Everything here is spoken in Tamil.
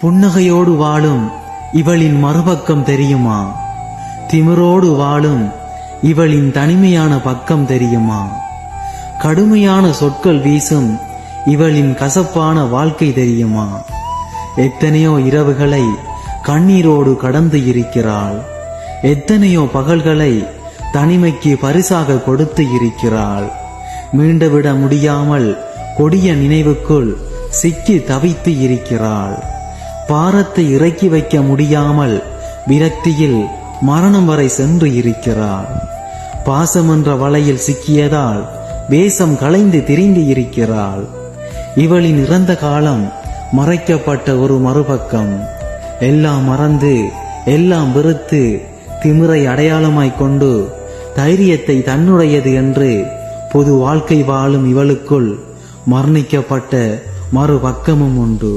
புன்னகையோடு வாழும் இவளின் மறுபக்கம் தெரியுமா? திமிரோடு வாழும் இவளின் தனிமையான பக்கம் தெரியுமா? கடுமையான சொற்கள் வீசும் இவளின் கசப்பான வாழ்க்கை தெரியுமா? எத்தனையோ இரவுகளை கண்ணீரோடு கடந்து இருக்கிறாள். எத்தனையோ பகல்களை தனிமைக்கு பரிசாக கொடுத்து இருக்கிறாள். மீண்டுவிட முடியாமல் கொடிய நினைவுக்குள் சிக்கி தவித்து இருக்கிறாள். பாரத்தை இறக்கி வைக்க முடியாமல் விரக்தியில் மரணம் வரை சென்று இருக்கிறாள். பாசம் என்ற வலையில் சிக்கியதால் வேஷம் களைந்து திரிந்து இருக்கிறாள். இவளின் இறந்த காலம் மறைக்கப்பட்ட ஒரு மறுபக்கம். எல்லாம் மறந்து எல்லாம் வெறுத்து திமிரை அடையாளமாய்க் கொண்டு தைரியத்தை தன்னுடையது என்று பொது வாழ்க்கை வாழும் இவளுக்குள் மரணிக்கப்பட்ட மறுபக்கமும் உண்டு.